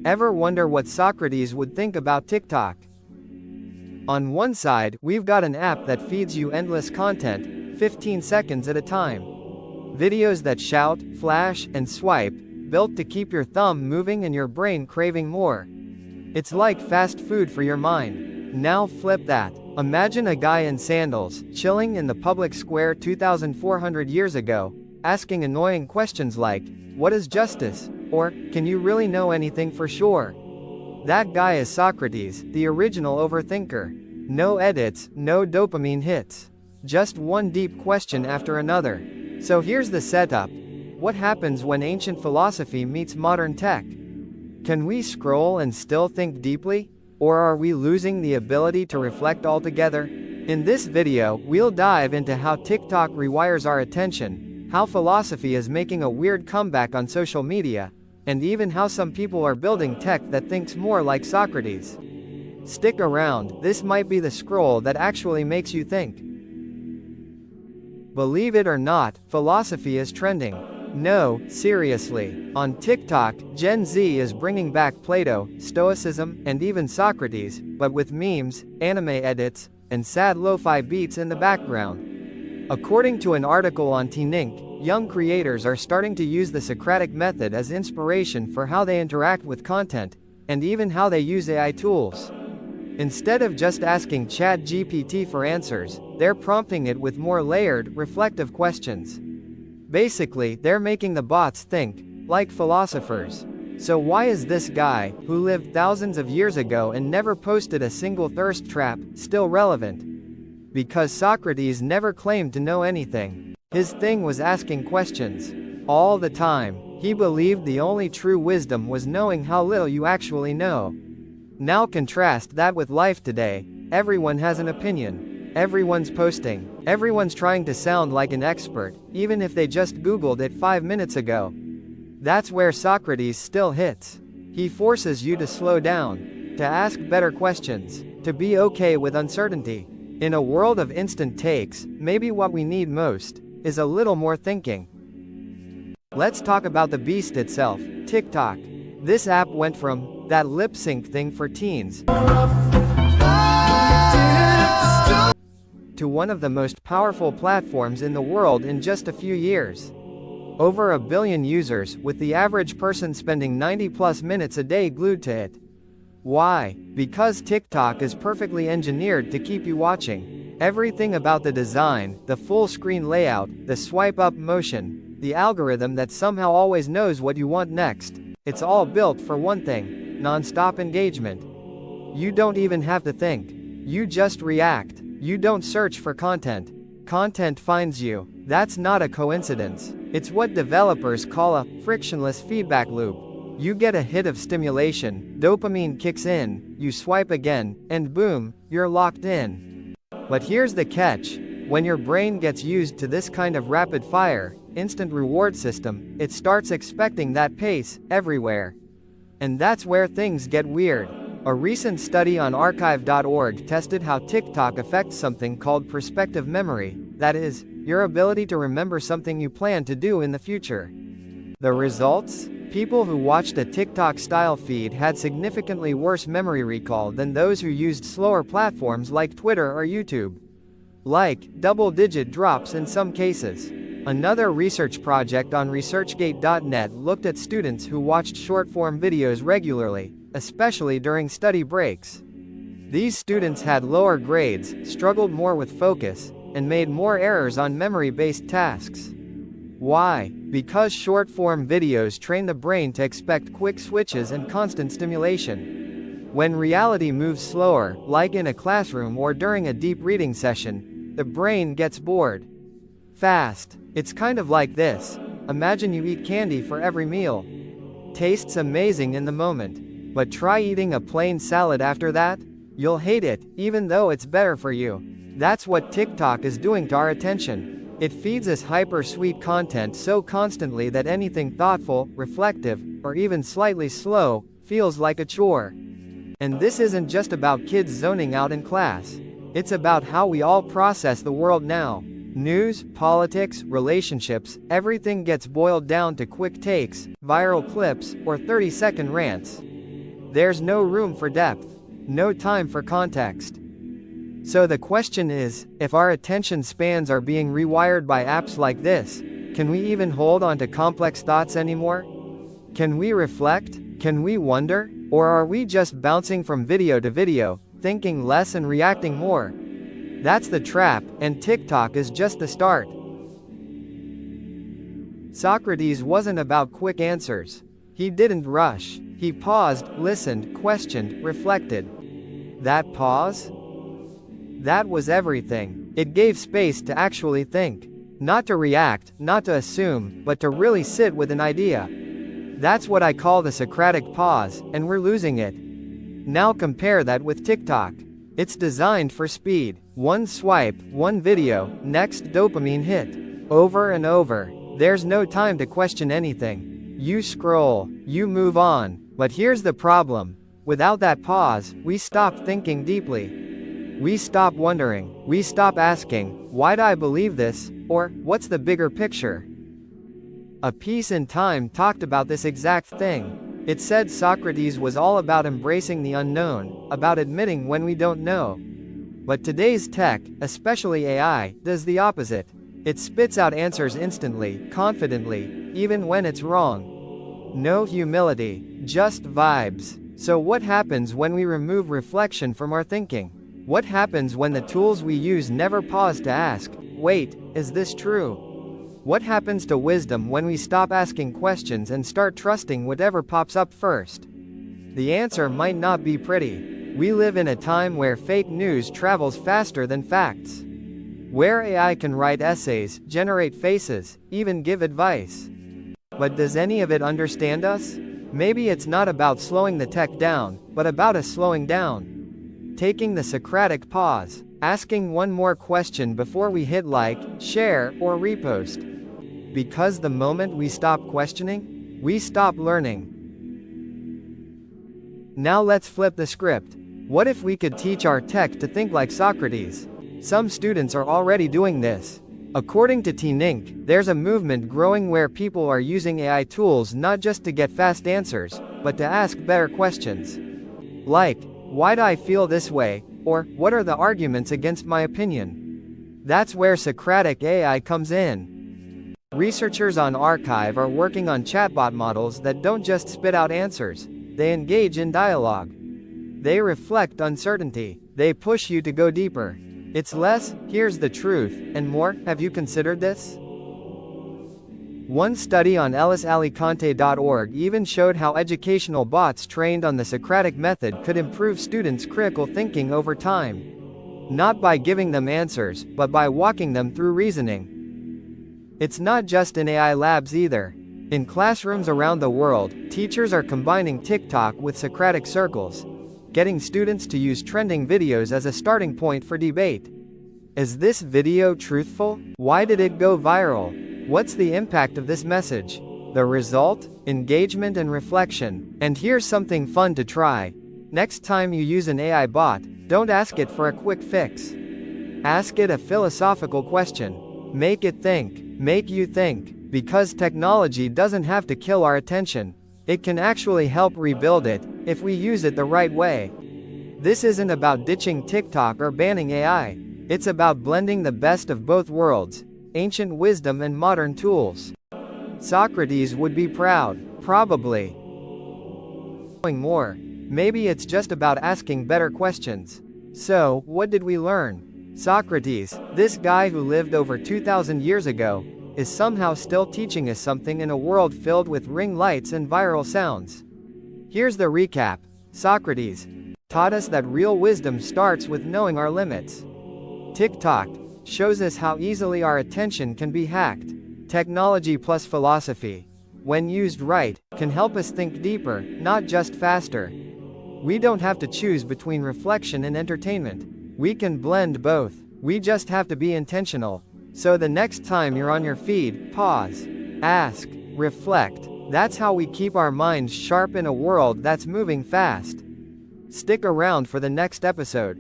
Ever wonder what Socrates would think about TikTok? On one side, we've got an app that feeds you endless content, 15 seconds at a time. Videos that shout, flash, and swipe, built to keep your thumb moving and your brain craving more. It's like fast food for your mind. Now flip that. Imagine a guy in sandals, chilling in the public square 2,400 years ago, asking annoying questions like, "What is justice?" Or, "Can you really know anything for sure?" That guy is Socrates, the original overthinker. No edits, no dopamine hits. Just one deep question after another. So here's the setup. What happens when ancient philosophy meets modern tech? Can we scroll and still think deeply? Or are we losing the ability to reflect altogether? In this video, we'll dive into how TikTok rewires our attention, how philosophy is making a weird comeback on social media, and even how some people are building tech that thinks more like Socrates. Stick around, this might be the scroll that actually makes you think. Believe it or not, philosophy is trending. No, seriously. On TikTok, Gen Z is bringing back Plato, Stoicism, and even Socrates, but with memes, anime edits, and sad lo-fi beats in the background. According to an article on T-Nink, young creators are starting to use the Socratic method as inspiration for how they interact with content, and even how they use AI tools. Instead of just asking ChatGPT for answers, they're prompting it with more layered, reflective questions. Basically, they're making the bots think, like philosophers. So why is this guy, who lived thousands of years ago and never posted a single thirst trap, still relevant? Because Socrates never claimed to know anything. His thing was asking questions. All the time. He believed the only true wisdom was knowing how little you actually know. Now contrast that with life today. Everyone has an opinion. Everyone's posting. Everyone's trying to sound like an expert, even if they just Googled it 5 minutes ago. That's where Socrates still hits. He forces you to slow down, to ask better questions, to be okay with uncertainty. In a world of instant takes, maybe what we need most is a little more thinking. Let's talk about the beast itself, TikTok. This app went from that lip sync thing for teens to one of the most powerful platforms in the world in just a few years. Over 1 billion users, with the average person spending 90+ minutes a day glued to it. Why? Because TikTok is perfectly engineered to keep you watching. Everything about the design, the full screen layout, the swipe up motion, the algorithm that somehow always knows what you want next. It's all built for one thing: non-stop engagement. You don't even have to think. You just react. You don't search for content. Content finds you. That's not a coincidence. It's what developers call a frictionless feedback loop. You get a hit of stimulation, dopamine kicks in, you swipe again, and boom, you're locked in. But here's the catch. When your brain gets used to this kind of rapid-fire, instant reward system, it starts expecting that pace, everywhere. And that's where things get weird. A recent study on archive.org tested how TikTok affects something called perspective memory, that is, your ability to remember something you plan to do in the future. The results? People who watched a TikTok-style feed had significantly worse memory recall than those who used slower platforms like Twitter or YouTube. Like, double-digit drops in some cases. Another research project on ResearchGate.net looked at students who watched short-form videos regularly, especially during study breaks. These students had lower grades, struggled more with focus, and made more errors on memory-based tasks. Why? Because short-form videos train the brain to expect quick switches and constant stimulation. When reality moves slower, like in a classroom or during a deep reading session, the brain gets bored. Fast. It's kind of like this. Imagine you eat candy for every meal. Tastes amazing in the moment. But try eating a plain salad after that. You'll hate it, even though it's better for you. That's what TikTok is doing to our attention. It feeds us hyper-sweet content so constantly that anything thoughtful, reflective, or even slightly slow, feels like a chore. And this isn't just about kids zoning out in class. It's about how we all process the world now. News, politics, relationships, everything gets boiled down to quick takes, viral clips, or 30-second rants. There's no room for depth, no time for context. So the question is, if our attention spans are being rewired by apps like this, can we even hold on to complex thoughts anymore? Can we reflect? Can we wonder? Or are we just bouncing from video to video, thinking less and reacting more? That's the trap, and TikTok is just the start. Socrates wasn't about quick answers. He didn't rush. He paused, listened, questioned, reflected. That pause? That was everything. It gave space to actually think. Not to react, not to assume, but to really sit with an idea. That's what I call the Socratic pause, and we're losing it. Now compare that with TikTok. It's designed for speed. One swipe, one video, next dopamine hit. Over and over. There's no time to question anything. You scroll, you move on. But here's the problem. Without that pause, we stop thinking deeply. We stop wondering. We stop asking, why do I believe this? Or, what's the bigger picture? A piece in Time talked about this exact thing. It said Socrates was all about embracing the unknown, about admitting when we don't know. But today's tech, especially AI, does the opposite. It spits out answers instantly, confidently, even when it's wrong. No humility, just vibes. So what happens when we remove reflection from our thinking? What happens when the tools we use never pause to ask, wait, is this true? What happens to wisdom when we stop asking questions and start trusting whatever pops up first? The answer might not be pretty. We live in a time where fake news travels faster than facts. Where AI can write essays, generate faces, even give advice. But does any of it understand us? Maybe it's not about slowing the tech down, but about us slowing down. Taking the Socratic pause, asking one more question before we hit like, share, or repost. Because the moment we stop questioning, we stop learning. Now let's flip the script. What if we could teach our tech to think like Socrates? Some students are already doing this. According to Teen Inc., there's a movement growing where people are using AI tools not just to get fast answers, but to ask better questions. Like, why do I feel this way? Or, what are the arguments against my opinion? That's where Socratic AI comes in. Researchers on Archive are working on chatbot models that don't just spit out answers, they engage in dialogue. They reflect uncertainty, they push you to go deeper. It's less, here's the truth, and more, have you considered this? One study on ellisalicante.org even showed how educational bots trained on the Socratic method could improve students' critical thinking over time. Not by giving them answers, but by walking them through reasoning. It's not just in AI labs either. In classrooms around the world, teachers are combining TikTok with Socratic circles, getting students to use trending videos as a starting point for debate. Is this video truthful? Why did it go viral? What's the impact of this message? The result? Engagement and reflection. And here's something fun to try. Next time you use an AI bot, don't ask it for a quick fix. Ask it a philosophical question. Make it think. Make you think. Because technology doesn't have to kill our attention. It can actually help rebuild it, if we use it the right way. This isn't about ditching TikTok or banning AI. It's about blending the best of both worlds, ancient wisdom and modern tools. Socrates would be proud, probably. More. Maybe it's just about asking better questions. So, what did we learn? Socrates, this guy who lived over 2,000 years ago, is somehow still teaching us something in a world filled with ring lights and viral sounds. Here's the recap. Socrates taught us that real wisdom starts with knowing our limits. TikTok shows us how easily our attention can be hacked. Technology plus philosophy, when used right, can help us think deeper, not just faster. We don't have to choose between reflection and entertainment. We can blend both. We just have to be intentional. So the next time you're on your feed, pause, ask, reflect. That's how we keep our minds sharp in a world that's moving fast. Stick around for the next episode.